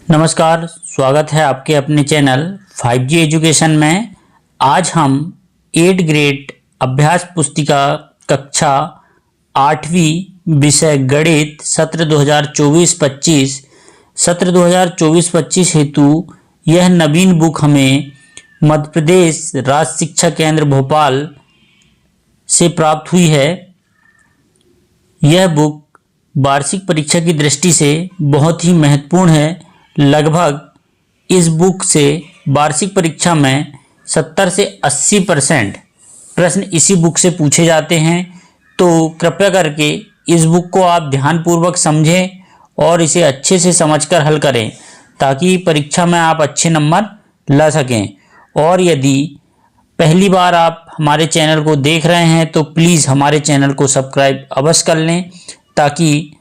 नमस्कार, स्वागत है आपके अपने चैनल 5G एजुकेशन में। आज हम 8 ग्रेड अभ्यास पुस्तिका कक्षा 8वीं विषय गणित सत्र 2024-25 हेतु यह नवीन बुक हमें मध्य प्रदेश राज्य शिक्षा केंद्र भोपाल से प्राप्त हुई है। यह बुक वार्षिक परीक्षा की दृष्टि से बहुत ही महत्वपूर्ण है। लगभग इस बुक से वार्षिक परीक्षा में 70 से 80% प्रश्न इसी बुक से पूछे जाते हैं। तो कृपया करके इस बुक को आप ध्यानपूर्वक समझें और इसे अच्छे से समझकर हल करें ताकि परीक्षा में आप अच्छे नंबर ला सकें। और यदि पहली बार आप हमारे चैनल को देख रहे हैं तो प्लीज़ हमारे चैनल को सब्सक्राइब अवश्य कर लें ताकि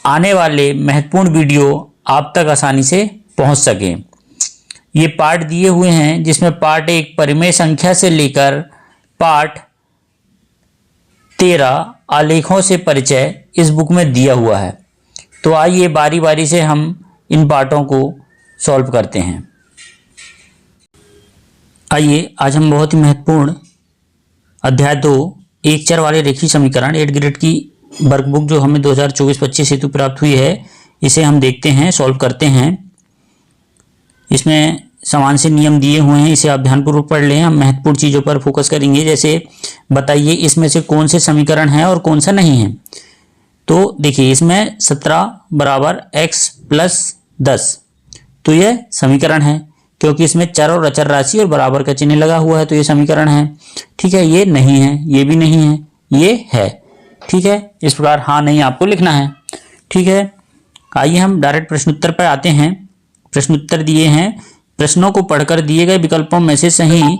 आने वाले महत्वपूर्ण वीडियो आप तक आसानी से पहुंच सकें। ये पार्ट दिए हुए हैं जिसमें पार्ट 1 परिमेय संख्या से लेकर पार्ट 13 आलेखों से परिचय इस बुक में दिया हुआ है। तो आइए बारी बारी से हम इन पार्टों को सॉल्व करते हैं। आइए आज हम बहुत ही महत्वपूर्ण अध्याय 2 एक चर वाले रेखीय समीकरण 8 ग्रेड की वर्कबुक जो हमें 2024-25 हेतु प्राप्त हुई है, इसे हम देखते हैं, सॉल्व करते हैं। इसमें समान से नियम दिए हुए हैं, इसे आप ध्यानपूर्वक पढ़ लें। हम महत्वपूर्ण चीज़ों पर फोकस करेंगे, जैसे बताइए इसमें से कौन से समीकरण है और कौन सा नहीं है। तो देखिए इसमें 17 बराबर x प्लस 10, तो यह समीकरण है क्योंकि इसमें चर और अचर राशि और बराबर का चिन्ह लगा हुआ है, तो ये समीकरण है। ठीक है, ये नहीं है, ये भी नहीं है, ये है। ठीक है, इस प्रकार हाँ नहीं आपको लिखना है। ठीक है, आइए हम डायरेक्ट प्रश्नोत्तर पर आते हैं। प्रश्नोत्तर दिए हैं, प्रश्नों को पढ़कर दिए गए विकल्पों में से सही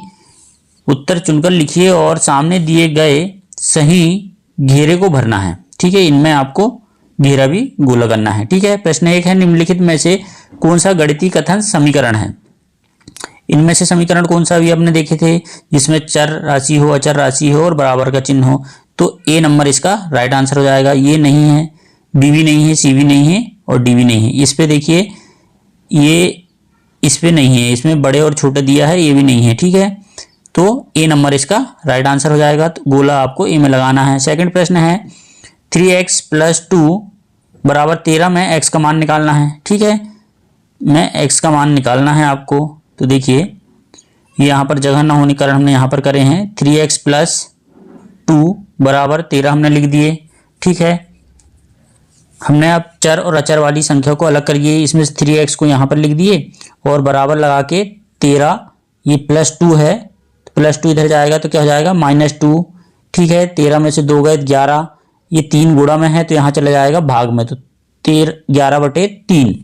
उत्तर चुनकर लिखिए और सामने दिए गए सही घेरे को भरना है। ठीक है, इनमें आपको घेरा भी गोला करना है। ठीक है, प्रश्न 1 है, निम्नलिखित में से कौन सा गणितीय कथन समीकरण है। इनमें से समीकरण कौन सा भी आपने देखे थे जिसमें चर राशि हो, अचर राशि हो और बराबर का चिन्ह हो, तो ए नंबर इसका राइट आंसर हो जाएगा। ये नहीं है, बी भी नहीं है, सी भी नहीं है और डी भी नहीं है। इस पे देखिए, ये इस पे नहीं है, इसमें बड़े और छोटे दिया है, ये भी नहीं है। ठीक है, तो ए नंबर इसका राइट आंसर हो जाएगा। तो गोला आपको ए में लगाना है। सेकंड प्रश्न है 3x + 2 बराबर 13 में x का मान निकालना है। ठीक है, मैं x का मान निकालना है आपको। तो देखिए ये यहाँ पर जगह ना होने के कारण हमने यहाँ पर करे हैं 3x + 2 बराबर 13 हमने लिख दिए। ठीक है, हमने अब चर और अचर वाली संख्या को अलग करिए। इसमें से 3x को यहाँ पर लिख दिए और बराबर लगा के 13, ये +2 है, +2 इधर जाएगा तो क्या हो जाएगा -2। ठीक है, 13 में से 2 गए 11, ये 3 गुणा में है तो यहाँ चला जाएगा भाग में, तो 11/3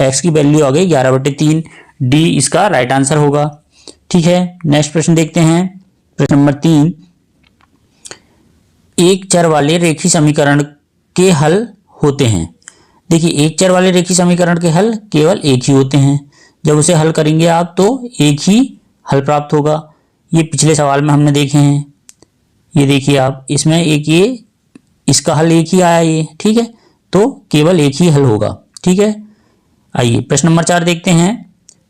x की वैल्यू आ गई 11/3। डी इसका राइट आंसर होगा। ठीक है, नेक्स्ट प्रश्न देखते हैं। प्रश्न नंबर 3, एक चर वाले रेखीय समीकरण के हल होते हैं। देखिए एक चर वाले रेखीय समीकरण के हल केवल एक ही होते हैं। जब उसे हल करेंगे आप तो एक ही हल प्राप्त होगा। ये पिछले सवाल में हमने देखे हैं, ये देखिए आप, इसमें एक ये इसका हल एक ही आया ये। ठीक है, तो केवल एक ही हल होगा। ठीक है, आइए प्रश्न नंबर 4 देखते हैं।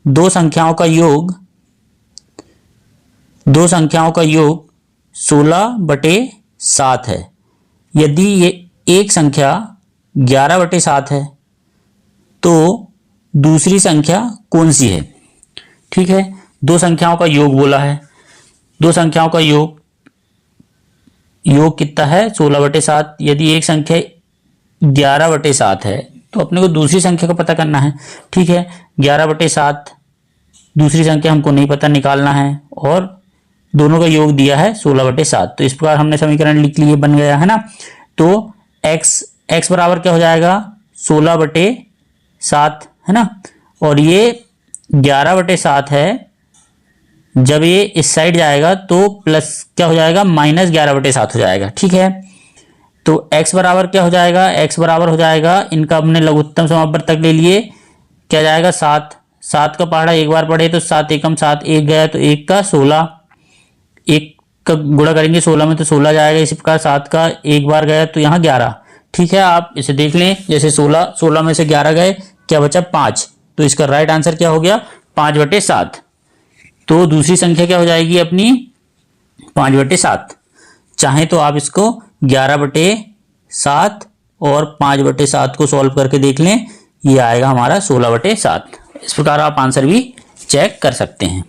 दो संख्याओं का योग 16/7 है। यदि ये एक संख्या 11/7 है तो दूसरी संख्या कौन सी है। ठीक है, दो संख्याओं का योग बोला है, दो संख्याओं का योग कितना है 16/7। यदि एक संख्या 11/7 है तो अपने को दूसरी संख्या का पता करना है। ठीक है, 11/7 दूसरी संख्या हमको नहीं पता, निकालना है, और दोनों का योग दिया है 16/7। तो इस प्रकार हमने समीकरण लिख लिए, बन गया है ना। तो x बराबर क्या हो जाएगा 16/7 है ना, और ये 11/7 है। जब ये इस साइड जाएगा तो प्लस क्या हो जाएगा -11/7 हो जाएगा। ठीक है, तो x बराबर क्या हो जाएगा, x बराबर हो जाएगा, इनका हमने लघुत्तम समापवर्तक ले लिए, क्या जाएगा 7 का पहाड़ा एक बार पढ़े तो 7 एकम 7, 1 गया तो 1 का 16, 1 का गुणा करेंगे 16 में तो 16 जाएगा। इसी प्रकार 7 का एक बार गया तो यहाँ 11। ठीक है, आप इसे देख लें, जैसे 16 में से 11 गए क्या बचा 5, तो इसका राइट आंसर क्या हो गया 5/7। तो दूसरी संख्या क्या हो जाएगी अपनी 5/7। चाहे तो आप इसको 11/7 और 5/7 को सॉल्व करके देख लें, ये आएगा हमारा 16/7। इस प्रकार आप आंसर भी चेक कर सकते हैं।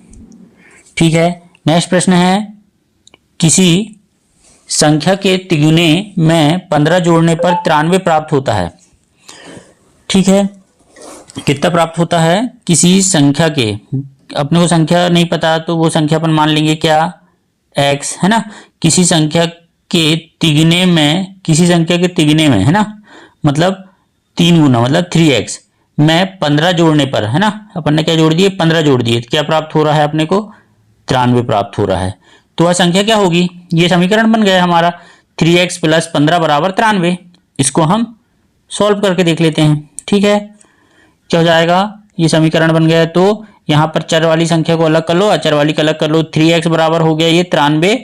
ठीक है, नेक्स्ट प्रश्न है, किसी संख्या के तिगुने में 15 जोड़ने पर 93 प्राप्त होता है। ठीक है, कितना प्राप्त होता है, किसी संख्या के, अपने को संख्या नहीं पता तो वो संख्या अपन मान लेंगे क्या x, है ना। किसी संख्या के तिगुने में, किसी संख्या के तिगुने में, है ना, मतलब 3 गुना मतलब 3x में 15 जोड़ने पर, है ना, अपन ने क्या जोड़ दिए 15 जोड़ दिए, तो क्या प्राप्त हो रहा है अपने को 93 प्राप्त हो रहा है। तो वह संख्या क्या होगी, ये समीकरण बन गया हमारा 3x + 15 = 93। इसको हम सॉल्व करके देख लेते हैं। ठीक है, क्या हो जाएगा, ये समीकरण बन गया। तो यहाँ पर चर वाली संख्या को अलग कर लो, अचर वाली को अलग कर लो। 3x बराबर हो गया ये 93,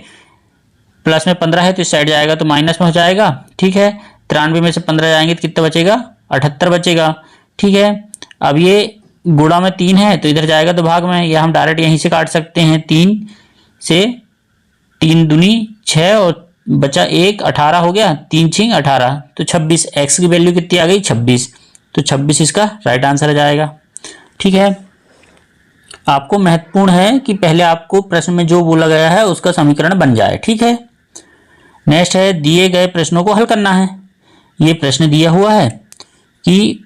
प्लस में 15 है तो इस साइड जाएगा तो माइनस में हो जाएगा। ठीक है, 93 में से 15 जाएंगे तो कितना बचेगा 78 बचेगा। ठीक है, अब ये गुणा में 3 है तो इधर जाएगा तो भाग में, या हम डायरेक्ट यहीं से काट सकते हैं। 3 से 3 दूनी 6 और बचा 1, 18 हो गया, 3 6 18, तो 26। x की वैल्यू कितनी आ गई 26, तो 26 इसका राइट आंसर आ जाएगा। ठीक है, आपको महत्वपूर्ण है कि पहले आपको प्रश्न में जो बोला गया है उसका समीकरण बन जाए। ठीक है, नेक्स्ट है, दिए गए प्रश्नों को हल करना है। ये प्रश्न दिया हुआ है कि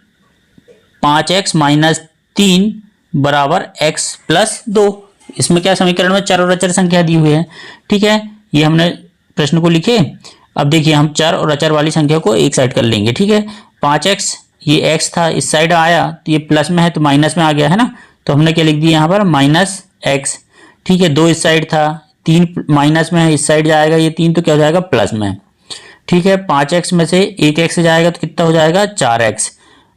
5x - 3 = x + 2। इसमें क्या समीकरण में चर और अचर संख्या दी हुई है। ठीक है, ये हमने प्रश्न को लिखे। अब देखिए हम चर और अचर वाली संख्या को एक साइड कर लेंगे। ठीक है, 5x ये x था, इस साइड आया तो ये प्लस में है तो माइनस में आ गया, है ना, तो हमने क्या लिख दिया यहाँ पर -x। ठीक है, 2 इस साइड था, 3 माइनस में है, इस साइड जाएगा ये 3 तो क्या हो जाएगा प्लस में। ठीक है, 5x में से 1x जाएगा तो कितना हो जाएगा 4x,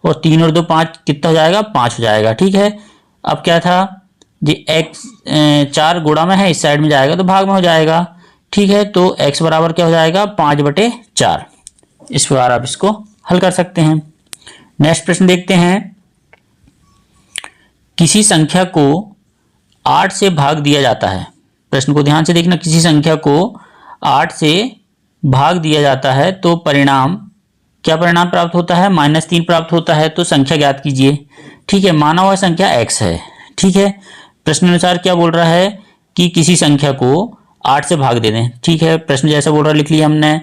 और 3 और 2 5 कितना हो जाएगा 5 हो जाएगा। ठीक है, अब क्या था जी x 4 गुणा में है, इस साइड में जाएगा तो भाग में हो जाएगा। ठीक है, तो x बराबर क्या हो जाएगा 5/4। इस प्रकार आप इसको हल कर सकते हैं। नेक्स्ट प्रश्न देखते हैं, किसी संख्या को 8 से भाग दिया जाता है। प्रश्न को ध्यान से देखना, किसी संख्या को 8 से भाग दिया जाता है तो परिणाम, क्या परिणाम प्राप्त होता है -3 प्राप्त होता है। तो संख्या ज्ञात कीजिए। ठीक है, माना हुआ संख्या x है। ठीक है, प्रश्न अनुसार क्या बोल रहा है कि किसी संख्या को 8 से भाग दे दें। ठीक है, प्रश्न जैसा बोल रहा है लिख लिया हमने,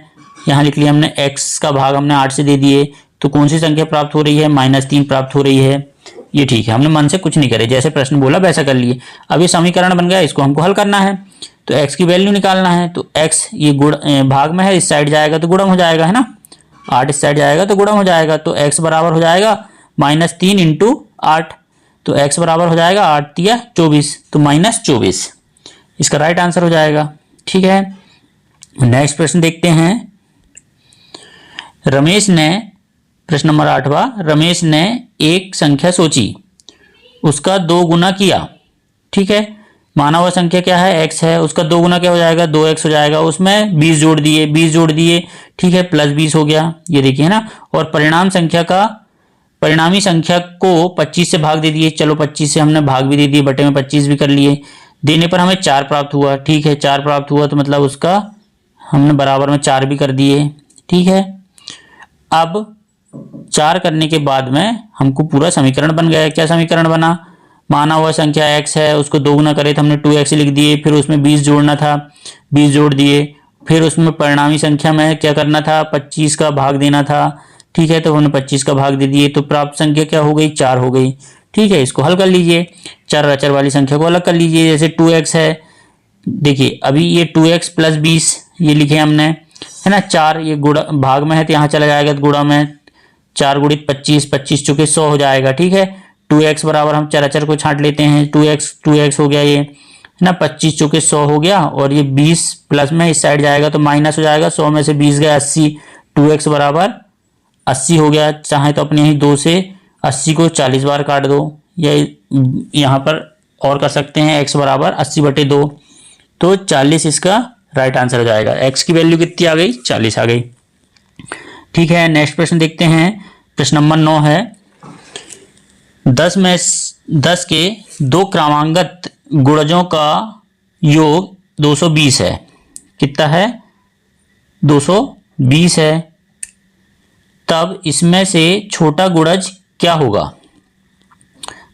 यहाँ लिख लिया हमने, x का भाग हमने 8 से दे दिए, तो कौन सी संख्या प्राप्त हो रही है -3 प्राप्त हो रही है। ये ठीक है, हमने मन से कुछ नहीं करे, जैसे प्रश्न बोला वैसा कर लिए। अब ये समीकरण बन गया, इसको हमको हल करना है। तो x की वैल्यू निकालना है, तो x ये गुण भाग में है, इस साइड जाएगा तो गुणम हो जाएगा, है ना, 8 इस साइड जाएगा तो गुणम हो जाएगा। तो x बराबर हो जाएगा -3 × 8, तो x बराबर हो जाएगा 8 × 24, तो -24 इसका राइट आंसर हो जाएगा। ठीक है, नेक्स्ट प्रश्न देखते हैं। रमेश ने, प्रश्न नंबर 8वां, रमेश ने एक संख्या सोची, उसका 2 गुना किया। ठीक है, माना हुआ संख्या क्या है x है, उसका 2 गुना क्या हो जाएगा 2x हो जाएगा, उसमें 20 जोड़ दिए, 20 जोड़ दिए। ठीक है, +20 हो गया, ये देखिए ना, और परिणामी संख्या को 25 से भाग दे दिए। चलो 25 से हमने भाग भी दे दिए, बटे में 25 भी कर लिए, देने पर हमें 4 प्राप्त हुआ। ठीक है, 4 प्राप्त हुआ तो मतलब उसका हमने बराबर में 4 भी कर दिए। ठीक है, अब 4 करने के बाद में हमको पूरा समीकरण बन गया। क्या समीकरण बना, माना हुआ संख्या x है, उसको 2 गुना करे तो हमने 2x लिख दिए, फिर उसमें 20 जोड़ना था, 20 जोड़ दिए, फिर उसमें परिणामी संख्या में क्या करना था 25 का भाग देना था। ठीक है, तो हमने 25 का भाग दे दिए, तो प्राप्त संख्या क्या हो गई 4 हो गई। ठीक है, इसको हल कर लीजिए, चर अचर वाली संख्या को अलग कर लीजिए। जैसे 2x है, देखिए अभी ये 2x + 20 ये लिखे हमने, है ना, 4 ये गुणा भाग में है तो यहाँ चला जाएगा तो गुणा में 4 × 25, 25 चुके 100 हो जाएगा। ठीक है, 2x बराबर हम चर अचर को छांट लेते हैं, 2x हो गया ये, है ना, 25 चुके 100 हो गया, और ये 20 प्लस में इस साइड जाएगा तो माइनस हो जाएगा, 100 में से 20 गया 80, 2x बराबर 80 हो गया। चाहे तो अपने यहीं 2 से 80 को 40 बार काट दो, या यहाँ पर और कर सकते हैं, x बराबर 80/2, तो 40 इसका राइट आंसर हो जाएगा। x की वैल्यू कितनी आ गई 40 आ गई। ठीक है, नेक्स्ट प्रश्न देखते हैं। प्रश्न नंबर 9 है, 10 के दो क्रमांगत गुणजों का योग 220 है। कितना है? 220 है। तब इसमें से छोटा गुणज क्या होगा?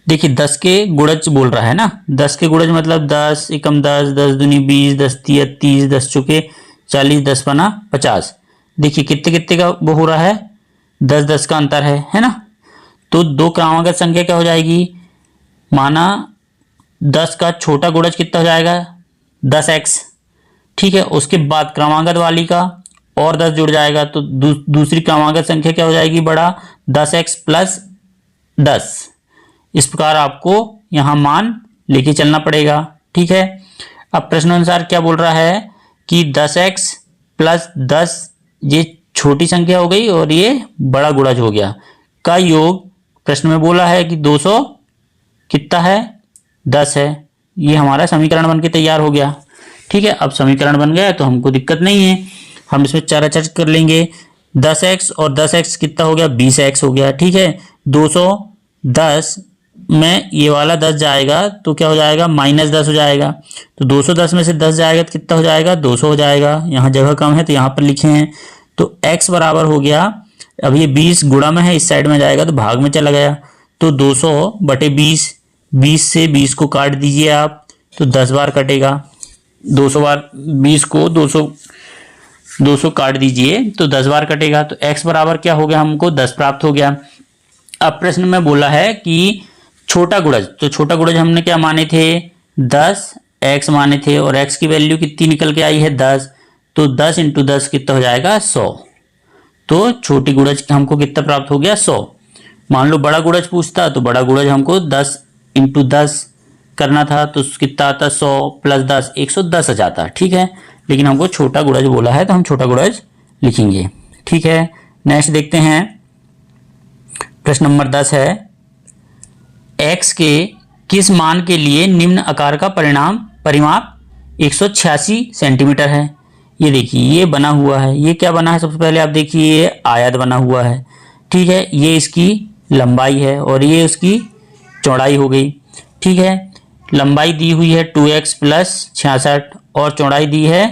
देखिए 10 के गुणज बोल रहा है ना, 10 के गुणज मतलब 10 एकम 10, 10 दूनी 20, 10 तिया 30, 10 चौके 40, 10 पना 50। देखिए कितने कितने का वो हो रहा है, 10 10 का अंतर है ना। तो दो क्रमांगत संख्या क्या हो जाएगी, माना 10 का छोटा गुणज कितना हो जाएगा, 10x। ठीक है, उसके बाद क्रमांगत वाली का और 10 जुड़ जाएगा तो दूसरी क्रमांगत संख्या क्या हो जाएगी, बड़ा 10x प्लस 10। इस प्रकार आपको यहां मान लेके चलना पड़ेगा। ठीक है, अब प्रश्नानुसार क्या बोल रहा है कि 10x प्लस 10 ये छोटी संख्या हो गई और ये बड़ा गुणज हो गया का योग। प्रश्न में बोला है कि 200 कितना है, 10 है। ये हमारा समीकरण बनके तैयार हो गया। ठीक है, अब समीकरण बन गया तो हमको दिक्कत नहीं है, हम इसमें चराचर कर लेंगे। 10x और 10x कितना हो गया, 20x हो गया। ठीक है, 210 में ये वाला 10 जाएगा तो क्या हो जाएगा, -10 हो जाएगा। तो 210 में से 10 जाएगा तो कितना हो जाएगा, 200 हो जाएगा। यहाँ जगह कम है तो यहाँ पर लिखे हैं। तो x बराबर हो गया, अब ये 20 गुणा में है, इस साइड में जाएगा तो भाग में चला गया। तो 200 बटे 20, 20 से 20 को काट दीजिए आप तो 10 बार कटेगा। 200 बार 20 को 200 काट दीजिए तो 10 बार कटेगा। तो x बराबर क्या हो गया, हमको 10 प्राप्त हो गया। अब प्रश्न में बोला है कि छोटा गुणज, तो छोटा गुणज हमने क्या माने थे, 10x माने थे और x की वैल्यू कितनी निकल के आई है, 10। तो 10 × 10 कितना हो जाएगा, 100। तो छोटी गुणज हमको कितना प्राप्त हो गया, 100। मान लो बड़ा गुणज पूछता तो बड़ा गुणज हमको 10 × 10 करना था तो कितना आता, 100 + 10 110 आ जाता। ठीक है, लेकिन हमको छोटा गुणज बोला है तो हम छोटा गुणज लिखेंगे। ठीक है, नेक्स्ट देखते हैं। प्रश्न नंबर 10 है, x के किस मान के लिए निम्न आकार का परिमाप 186 सेंटीमीटर है। ये देखिए ये बना हुआ है, ये क्या बना है, सबसे पहले आप देखिए ये आयत बना हुआ है। ठीक है, ये इसकी लंबाई है और ये उसकी चौड़ाई हो गई। ठीक है, लंबाई दी हुई है 2x + 66 और चौड़ाई दी है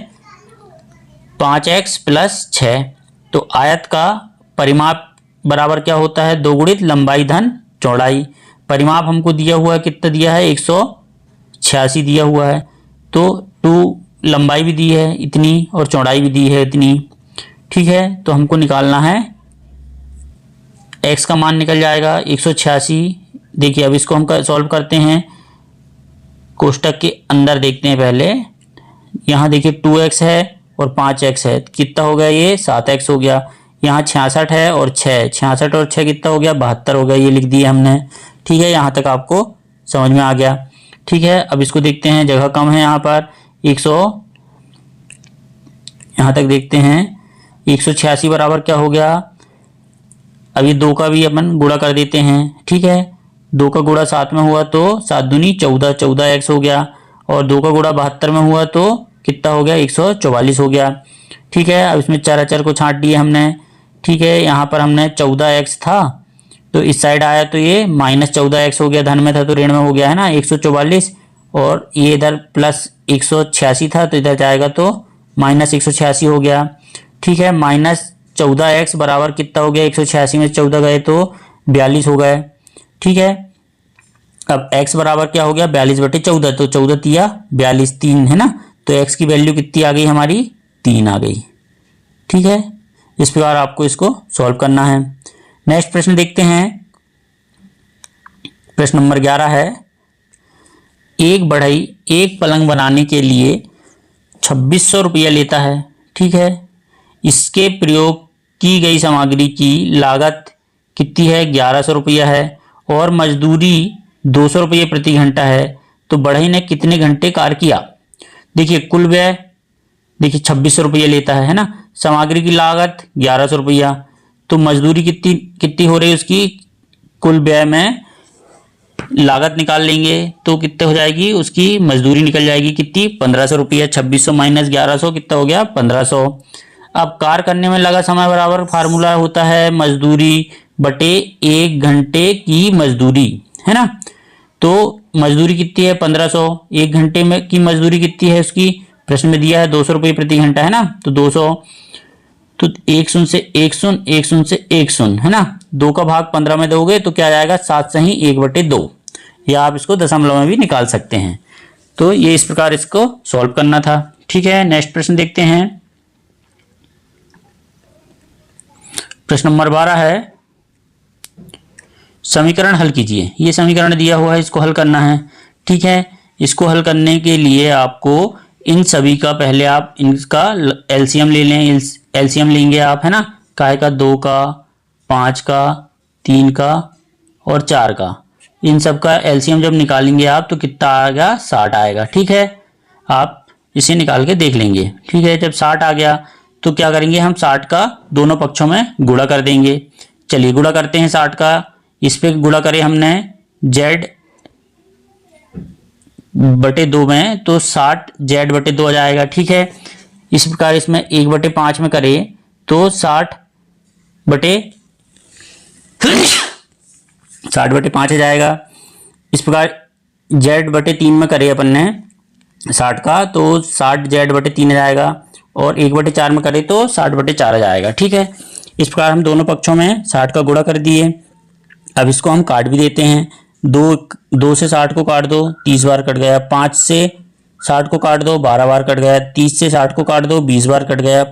5x + 6। तो आयत का परिमाप बराबर क्या होता है, 2 गुणित लंबाई धन चौड़ाई। परिमाप हमको दिया हुआ है, कितना दिया है, 186 दिया हुआ है। तो 2 लंबाई भी दी है इतनी और चौड़ाई भी दी है इतनी। ठीक है, तो हमको निकालना है x का मान निकल जाएगा 186। देखिए अब इसको हम सॉल्व करते हैं, कोष्टक के अंदर देखते हैं पहले। यहाँ देखिए 2x है और 5x है, कितना हो गया, ये 7x हो गया। यहाँ 66 है और 6, 66 और 6 कितना हो गया, 72 हो गया। ये लिख दिया हमने। ठीक है, यहाँ तक आपको समझ में आ गया। ठीक है, अब इसको देखते हैं, जगह कम है यहाँ पर 100, यहाँ तक देखते हैं 186 बराबर क्या हो गया। अब ये 2 का भी अपन गुणा कर देते हैं। ठीक है, 2 का गुणा 7 में हुआ तो 7 दूनी 14, 14x हो गया। और 2 का गुणा 72 में हुआ तो कितना हो गया, 144 हो गया। ठीक है, अब इसमें चर को छांट दिए हमने। ठीक है, यहाँ पर हमने 14x था तो इस साइड आया तो ये -14x हो गया, धन में था तो ऋण में हो गया है ना 144। और ये इधर +186 था तो इधर जाएगा तो -186 हो गया। ठीक है, -14x बराबर कितना हो गया, 186 में 14 गए तो 42 हो गए। ठीक है, अब x बराबर क्या हो गया, 42 बटे 14, तो 14 तिया 42, 3 है ना। तो x की वैल्यू कितनी आ गई हमारी, 3 आ गई। ठीक है, इस प्रकार आपको इसको सॉल्व करना है। नेक्स्ट प्रश्न देखते हैं। प्रश्न नंबर 11 है, एक बढ़ई एक पलंग बनाने के लिए 2600 रुपया लेता है। ठीक है, इसके प्रयोग की गई सामग्री की लागत कितनी है, 1100 रुपया है और मजदूरी 200 रुपये प्रति घंटा है। तो बढ़ई ने कितने घंटे कार्य किया। देखिए कुल व्यय देखिए 2600 रुपया लेता है ना, सामग्री की लागत 1100 रुपया, तो मजदूरी कितनी हो रही है उसकी, कुल व्यय में लागत निकाल लेंगे तो कितने हो जाएगी, उसकी मजदूरी निकल जाएगी कितनी, 1500 रुपया। 2600 - 1100 कितना हो गया, 1500। अब कार्य करने में लगा समय बराबर फार्मूला होता है मजदूरी बटे 1 घंटे की मजदूरी, है ना। तो मजदूरी कितनी है 1500, 1 घंटे में की मजदूरी कितनी है उसकी, प्रश्न में दिया है 200 रुपये प्रति घंटा, है ना। तो 200, तो एक शून्य से एक शून्य, एक शून्य से एक शून्य, है ना। 2 का भाग 15 में दोगे तो क्या आ जाएगा 7 सही 1/2, या आप इसको दशमलव में भी निकाल सकते हैं। तो ये इस प्रकार इसको सॉल्व करना था। ठीक है, नेक्स्ट प्रश्न देखते हैं। प्रश्न नंबर 12 है, समीकरण हल कीजिए। ये समीकरण दिया हुआ है, इसको हल करना है। ठीक है, इसको हल करने के लिए आपको इन सभी का पहले आप इनका एलसीएम ले लें। एलसीएम लेंगे आप, है ना, काय का 2 का, 5 का, 3 का और 4 का। इन सब का एलसीएम जब निकालेंगे आप तो कितना आएगा 60 आएगा। ठीक है, आप इसे निकाल के देख लेंगे। ठीक है, जब 60 आ गया तो क्या करेंगे हम 60 का दोनों पक्षों में गुणा कर देंगे। चलिए गुणा करते हैं 60 का। इस पे गुणा करें हमने Z/2 में तो 60 Z/2 आ जाएगा। ठीक है, इस प्रकार इसमें 1/5 में करें तो 60/5 आ जाएगा। इस प्रकार Z/3 में करें अपन ने 60 का तो 60 Z/3 आ जाएगा, और 1/4 में करें तो 60/4 आ जाएगा। ठीक है, इस प्रकार हम दोनों पक्षों में 60 का गुणा कर दिए। अब इसको हम काट भी देते हैं। 2 से 60 को काट दो 30 बार कट गया, 5 से 60 को काट दो 12 बार कट गया, 30 से 60 को काट दो 20 बार कट गया,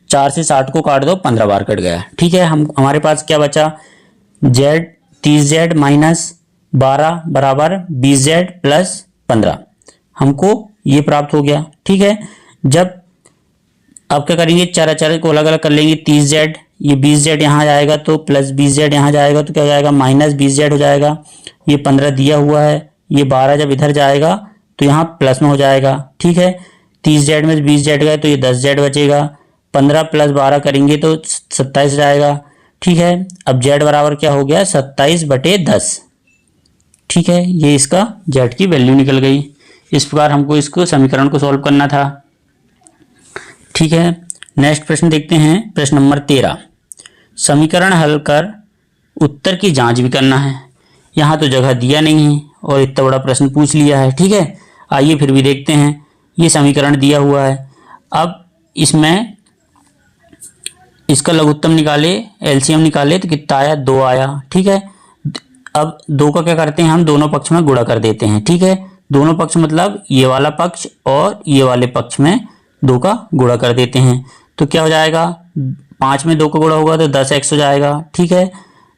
4 से 60 को काट दो 15 बार कट गया। ठीक है, हमारे पास क्या बचा, Z 30Z माइनस 12 बराबर 20Z प्लस 15, हमको ये प्राप्त हो गया। ठीक है, जब अब क्या करेंगे, चार को अलग अलग कर लेंगे। 30Z, ये 20Z यहाँ जाएगा तो प्लस 20Z यहाँ जाएगा तो क्या हो जाएगा माइनस 20Z हो जाएगा। ये 15 दिया हुआ है, ये 12 जब इधर जाएगा तो यहाँ प्लस में हो जाएगा। ठीक है, 30Z में 20Z गए तो ये 10Z बचेगा। 15 प्लस 12 करेंगे तो 27 जाएगा। ठीक है, अब Z बराबर क्या हो गया 27/10। ठीक है, ये इसका Z की वैल्यू निकल गई। इस प्रकार हमको इसको समीकरण को सॉल्व करना था। ठीक है, नेक्स्ट प्रश्न देखते हैं। प्रश्न नंबर 13, समीकरण हल कर उत्तर की जांच भी करना है। यहाँ तो जगह दिया नहीं है और इतना बड़ा प्रश्न पूछ लिया है। ठीक है, आइए फिर भी देखते हैं। ये समीकरण दिया हुआ है, अब इसमें इसका लघुत्तम निकाले, एलसीएम निकाले तो कितना आया 2 आया। ठीक है, अब 2 का क्या करते हैं हम दोनों पक्ष में गुणा कर देते हैं। ठीक है, दोनों पक्ष मतलब ये वाला पक्ष और ये वाले पक्ष में 2 का गुणा कर देते हैं तो क्या हो जाएगा, 5 में 2 का गुणा होगा तो 10x हो जाएगा। ठीक है,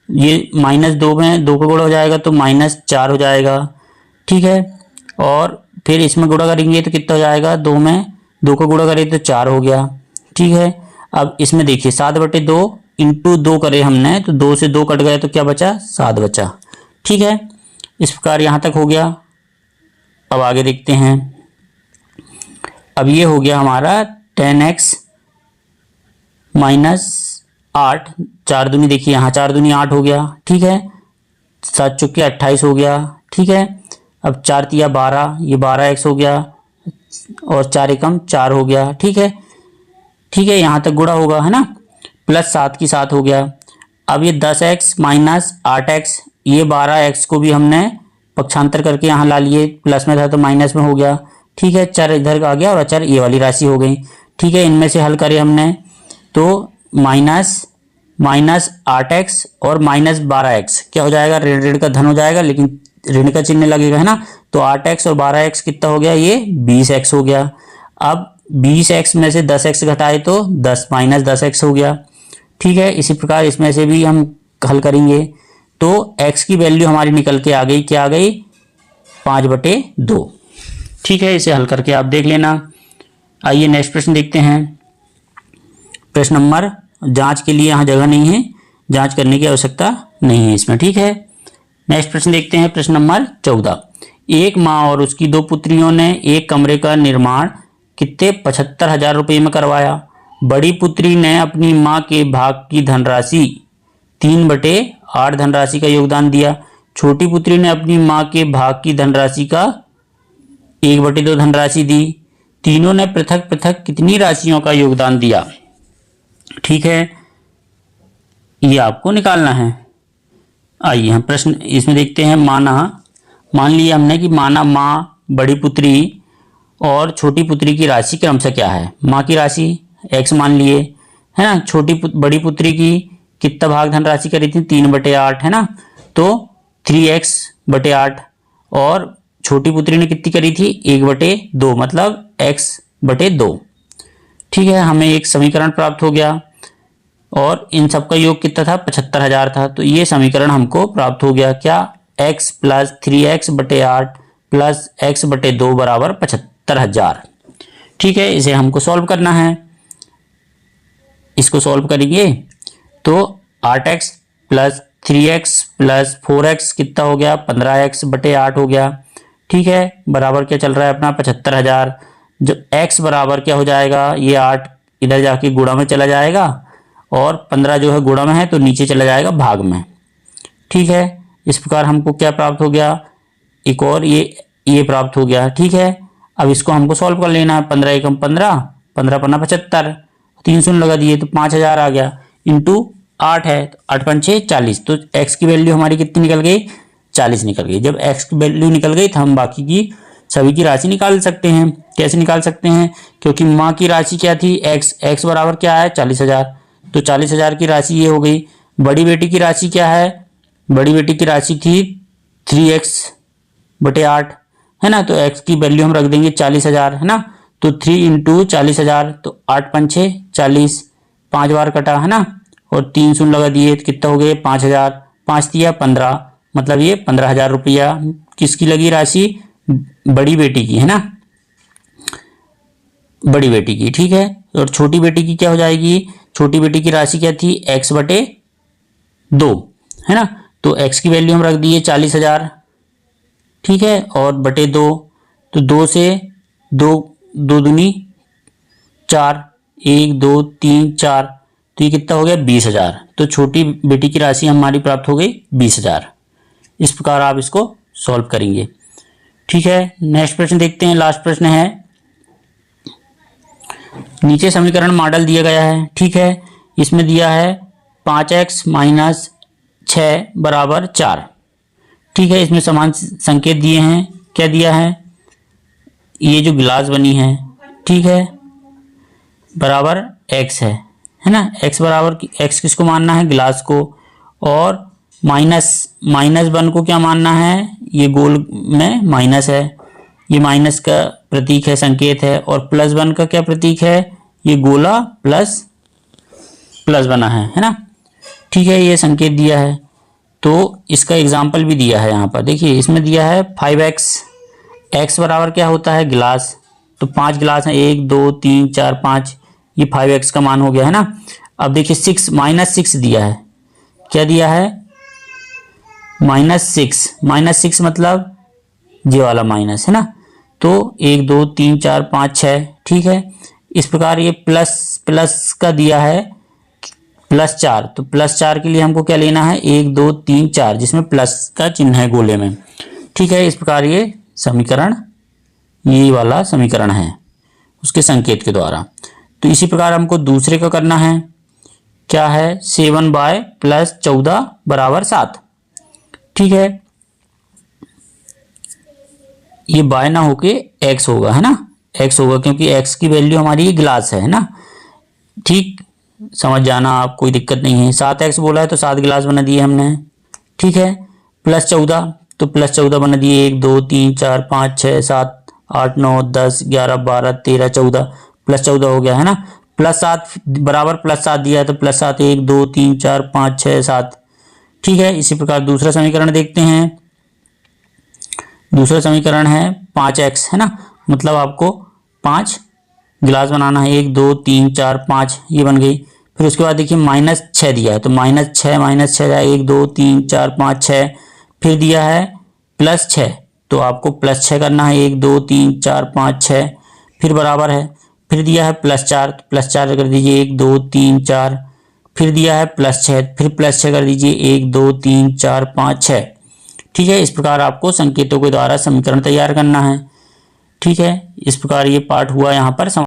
ये -2 में 2 का गुणा हो जाएगा तो -4 हो जाएगा। ठीक है, और फिर इसमें गुणा करेंगे तो कितना हो जाएगा, 2 में 2 का गुणा करें तो 4 हो गया। ठीक है, अब इसमें देखिए 7/2 इंटू 2 करे हमने तो 2 से 2 कट गए तो क्या बचा 7 बचा। ठीक है, इस प्रकार यहाँ तक हो गया। अब आगे देखते हैं। अब ये हो गया हमारा 10x -8, 4 दूनी देखिए यहाँ 4 दूनी 8 हो गया। ठीक है, 7 चौके 28 हो गया। ठीक है, अब 4 तिया 12, ये 12x हो गया और 4 एकम 4 हो गया। ठीक है, ठीक है, यहाँ तक गुणा होगा, है ना, प्लस 7 की 7 हो गया। अब ये 10x माइनस 8x, ये 12x को भी हमने पक्षांतर करके यहाँ ला लिए, प्लस में था तो माइनस में हो गया। ठीक है, चर इधर आ गया और अचर ये वाली राशि हो गई। ठीक है, इनमें से हल करें हमने तो माइनस 8x और -12x क्या हो जाएगा, ऋण ऋण का धन हो जाएगा लेकिन ऋण का चिन्ह लगेगा, है ना। तो 8x और 12x कितना हो गया, ये 20x हो गया। अब 20x में से 10x घटाए तो 10 -10x हो गया। ठीक है, इसी प्रकार इसमें से भी हम हल करेंगे तो x की वैल्यू हमारी निकल के आ गई, क्या आ गई 5/2। ठीक है, इसे हल करके आप देख लेना। आइए नेक्स्ट प्रश्न देखते हैं। प्रश्न नंबर, जांच के लिए यहाँ जगह नहीं है, जांच करने की आवश्यकता नहीं है इसमें। ठीक है, नेक्स्ट प्रश्न देखते हैं। प्रश्न नंबर 14, एक माँ और उसकी 2 पुत्रियों ने एक कमरे का निर्माण कितने 75,000 रुपये में करवाया। बड़ी पुत्री ने अपनी माँ के भाग की धनराशि 3/8 धनराशि का योगदान दिया। छोटी पुत्री ने अपनी माँ के भाग की धनराशि का 1/2 धनराशि दी। तीनों ने पृथक पृथक कितनी राशियों का योगदान दिया। ठीक है, ये आपको निकालना है। आइए हम प्रश्न इसमें देखते हैं। मान लिया हमने कि माना माँ, बड़ी पुत्री और छोटी पुत्री की राशि क्रमशः क्या है। माँ की राशि x मान लिए, है ना। बड़ी पुत्री की कितना भाग धनराशि करी थी, 3/8, है ना। तो 3x/8 और छोटी पुत्री ने कितनी करी थी, 1/2, मतलब x/2। ठीक है, हमें एक समीकरण प्राप्त हो गया और इन सबका योग कितना था, 75,000 था। तो ये समीकरण हमको प्राप्त हो गया, क्या, x + 3x/8 + x/2 बराबर 75,000। ठीक है, इसे हमको सॉल्व करना है। इसको सॉल्व करेंगे तो 8x + 3x + 4x कितना हो गया, 15x/8 हो गया। ठीक है, बराबर क्या चल रहा है अपना, 75,000। जो x बराबर क्या हो जाएगा, ये 8 इधर जाके गुणा में चला जाएगा और 15 जो है गुणा में है तो नीचे चला जाएगा भाग में। ठीक है, इस प्रकार हमको क्या प्राप्त हो गया, एक और ये प्राप्त हो गया। ठीक है, अब इसको हमको सॉल्व कर लेना है। 15 एकम 15, 15 पन्ना 75, 3 शून्य लगा दिए तो 5,000 आ गया, इंटू 8 है तो 8 × 5 = 40। तो x की वैल्यू हमारी कितनी निकल गई, 40 निकल गई। जब x की वैल्यू निकल गई तो हम बाकी की सभी की राशि निकाल सकते हैं। कैसे निकाल सकते हैं, क्योंकि माँ की राशि क्या थी, x बराबर क्या है, 40,000। तो 40,000 की राशि ये हो गई। बड़ी बेटी की राशि क्या है, बड़ी बेटी की राशि थी 3x/8, है ना। तो x की वैल्यू हम रख देंगे 40,000, है ना। तो 3 × 40,000 तो 8 × 5 = 40, 5 बार कटा, है ना, और 3 शून्य लगा दिए तो कितना हो गए, 5,000, 5 दिया 15, मतलब ये 15,000 रुपया किसकी लगी राशि, बड़ी बेटी की, है ना, बड़ी बेटी की। ठीक है, और छोटी बेटी की क्या हो जाएगी, छोटी बेटी की राशि क्या थी, x/2, है ना। तो x की वैल्यू हम रख दिए 40,000। ठीक है, और /2, तो 2 से 2 दूनी 4, 1 2 3 4, तो ये कितना हो गया, 20,000। तो छोटी बेटी की राशि हमारी प्राप्त हो गई 20,000। इस प्रकार आप इसको सॉल्व करेंगे। ठीक है, नेक्स्ट प्रश्न देखते हैं। लास्ट प्रश्न है, नीचे समीकरण मॉडल दिया गया है। ठीक है, इसमें दिया है 5x - 6 बराबर 4। ठीक है, इसमें समान संकेत दिए हैं। क्या दिया है, ये जो गिलास बनी है, ठीक है, बराबर x है ना। x बराबर x किसको मानना है, गिलास को, और -1 को क्या मानना है, ये गोल में माइनस है, ये माइनस का प्रतीक है, संकेत है। और +1 का क्या प्रतीक है, ये गोला प्लस बना है ना। ठीक है, ये संकेत दिया है। तो इसका एग्जाम्पल भी दिया है यहाँ पर, देखिए इसमें दिया है 5x, x बराबर क्या होता है, गिलास। तो 5 गिलास हैं, 1 2 3 4 5, ये 5x का मान हो गया, है ना। अब देखिए -6 दिया है। क्या दिया है, -6 मतलब ये वाला माइनस, है ना। तो 1 2 3 4 5 6, ठीक है। इस प्रकार ये प्लस का दिया है +4, तो +4 के लिए हमको क्या लेना है, 1 2 3 4, जिसमें प्लस का चिन्ह है गोले में। ठीक है, इस प्रकार ये समीकरण, ये वाला समीकरण है उसके संकेत के द्वारा। तो इसी प्रकार हमको दूसरे का करना है। क्या है, 7y + 14 बराबर 7। ठीक है, ये y ना होके x होगा, है ना, x होगा, क्योंकि x की वैल्यू हमारी गिलास है ना। ठीक, समझ जाना आप, कोई दिक्कत नहीं है। 7x बोला है तो 7 गिलास बना दिए हमने। ठीक है, +14, तो +14 बना दिए, 1 2 3 4 5 6 7 8 9 10 11 12 13 14, +14 हो गया, है ना। +7 बराबर +7 दिया है तो +7, 1 2 3 4 5 6 7। ठीक है, इसी प्रकार दूसरा समीकरण देखते हैं। दूसरा समीकरण है 5x, है ना, मतलब आपको 5 गिलास बनाना है, 1 2 3 4 5, ये बन गई। फिर उसके बाद देखिए -6 दिया है, तो -6 जाए, 1 2 3 4 5 6। फिर दिया है +6, तो आपको +6 करना है, 1 2 3 4 5 6। फिर बराबर है, फिर दिया है +4, तो +4 कर दीजिए, 1 2 3 4। फिर दिया है +6, फिर +6 कर दीजिए, 1 2 3 4 5 6। ठीक है, इस प्रकार आपको संकेतों के द्वारा समीकरण तैयार करना है। ठीक है, इस प्रकार ये पार्ट हुआ यहाँ पर।